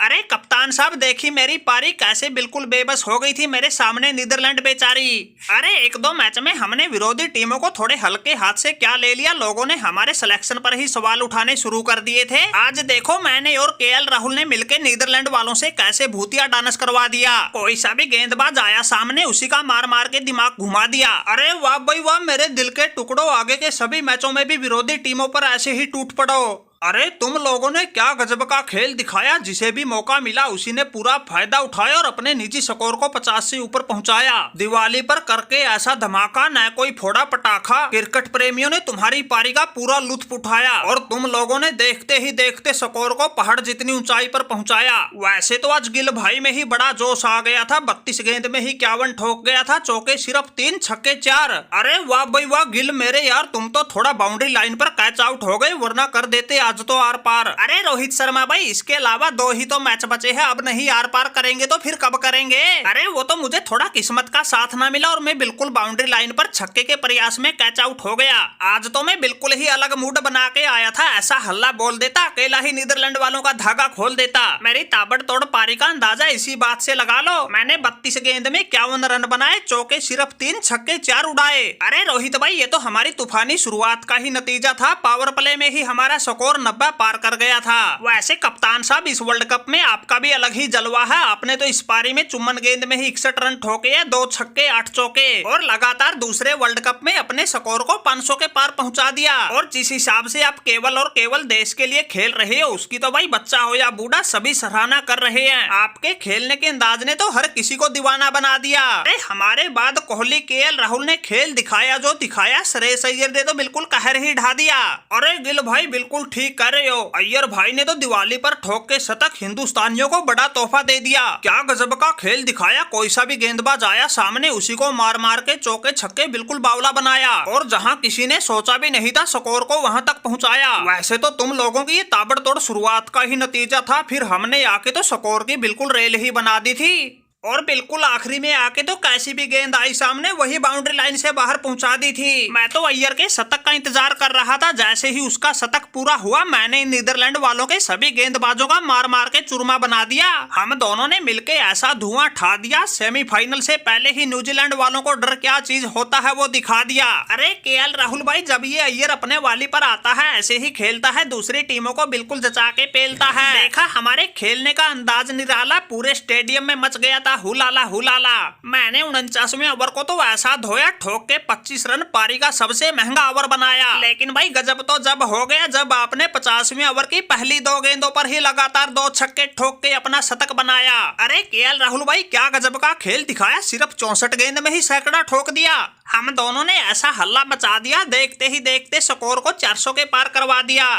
अरे कप्तान साहब देखी मेरी पारी कैसे बिल्कुल बेबस हो गई थी मेरे सामने नीदरलैंड बेचारी। अरे एक दो मैच में हमने विरोधी टीमों को थोड़े हल्के हाथ से क्या ले लिया, लोगों ने हमारे सिलेक्शन पर ही सवाल उठाने शुरू कर दिए थे। आज देखो मैंने और केएल राहुल ने मिलकर नीदरलैंड वालों से कैसे भूतिया डांस करवा दिया। कोई सा भी गेंदबाज आया सामने उसी का मार मार के दिमाग घुमा दिया। अरे वाह भाई वाह, मेरे दिल के टुकड़ों, आगे के सभी मैचों में भी विरोधी टीमों पर ऐसे ही टूट पड़ो। अरे तुम लोगों ने क्या गजब का खेल दिखाया, जिसे भी मौका मिला उसी ने पूरा फायदा उठाया और अपने निजी स्कोर को 50 से ऊपर पहुंचाया। दिवाली पर करके ऐसा धमाका, न कोई फोड़ा पटाखा। क्रिकेट प्रेमियों ने तुम्हारी पारी का पूरा लुत्फ उठाया और तुम लोगों ने देखते ही देखते स्कोर को पहाड़ जितनी ऊंचाई पर पहुंचाया। वैसे तो आज गिल भाई में ही बड़ा जोश आ गया था, 32 गेंद में ही 51 ठोक गया था, चौके सिर्फ 3 छक्के 4। अरे वाह भाई वाह गिल मेरे यार, तुम तो थोड़ा बाउंड्री लाइन पर कैच आउट हो गए, वरना कर देते आज तो आर पार। अरे रोहित शर्मा भाई, इसके अलावा 2 ही तो मैच बचे हैं, अब नहीं आर पार करेंगे तो फिर कब करेंगे। अरे वो तो मुझे थोड़ा किस्मत का साथ ना मिला और मैं बिल्कुल बाउंड्री लाइन पर छक्के के प्रयास में कैच आउट हो गया। आज तो मैं बिल्कुल ही अलग मूड बना के आया था, ऐसा हल्ला बोल देता, अकेला ही नीदरलैंड वालों का धागा खोल देता। मेरी ताबड़तोड़ पारी का अंदाजा इसी बात से लगा लो। मैंने 32 गेंद में 51 रन बनाए, चौके सिर्फ 3 छक्के 4 उड़ाए। अरे रोहित भाई, ये तो हमारी तूफानी शुरुआत का ही नतीजा था, पावर प्ले में ही हमारा स्कोर 90 पार कर गया था। वैसे कप्तान साहब, इस वर्ल्ड कप में आपका भी अलग ही जलवा है। आपने तो इस पारी में चुम्बन गेंद में ही 61 रन ठोके हैं, 2 छक्के 8 चौके, और लगातार दूसरे वर्ल्ड कप में अपने स्कोर को 500 के पार पहुंचा दिया। और जिस हिसाब से आप केवल और केवल देश के लिए खेल रहे हो, उसकी तो भाई बच्चा हो या बूढ़ा सभी सराहना कर रहे हैं। आपके खेलने के अंदाज ने तो हर किसी को दीवाना बना दिया। अरे हमारे बाद कोहली, केएल राहुल ने खेल दिखाया जो दिखाया, श्रेयस अय्यर ने तो बिल्कुल कहर ही ढा दिया। अरे गिल भाई बिल्कुल ठीक कर रहे हो, अय्यर भाई ने तो दिवाली पर ठोक के शतक हिंदुस्तानियों को बड़ा तोहफा दे दिया। क्या गजब का खेल दिखाया, कोई सा भी गेंदबाज आया सामने उसी को मार मार के चौके छक्के बिल्कुल बावला बनाया, और जहां किसी ने सोचा भी नहीं था स्कोर को वहां तक पहुंचाया। वैसे तो तुम लोगों की ये ताबड़तोड़ शुरुआत का ही नतीजा था, फिर हमने आके तो स्कोर की बिल्कुल रेल ही बना दी थी, और बिल्कुल आखिरी में आके तो कैसी भी गेंद आई सामने वही बाउंड्री लाइन से बाहर पहुंचा दी थी। मैं तो अय्यर के शतक का इंतजार कर रहा था, जैसे ही उसका शतक पूरा हुआ मैंने नीदरलैंड वालों के सभी गेंदबाजों का मार मार के चूरमा बना दिया। हम दोनों ने मिलके ऐसा धुआं ठा दिया, सेमीफाइनल से पहले ही न्यूजीलैंड वालों को डर क्या चीज होता है वो दिखा दिया। अरे केएल राहुल भाई, जब ये अय्यर अपने वाली पर आता है ऐसे ही खेलता है, दूसरी टीमों को बिल्कुल जचा के पेलता है। देखा हमारे खेलने का अंदाज निराला, पूरे स्टेडियम में मच गया था हुलाला हुलाला। मैंने 49वें ओवर को तो ऐसा धोया, ठोक के 25 रन, पारी का सबसे महंगा ओवर बनाया। लेकिन भाई गजब तो जब हो गया जब आपने 50वें ओवर की पहली 2 गेंदों पर ही लगातार 2 छक्के ठोक के अपना शतक बनाया। अरे केएल राहुल भाई क्या गजब का खेल दिखाया, सिर्फ 64 गेंद में ही सैकड़ा ठोक दिया। हम दोनों ने ऐसा हल्ला मचा दिया, देखते ही देखते स्कोर को 400 के पार करवा दिया।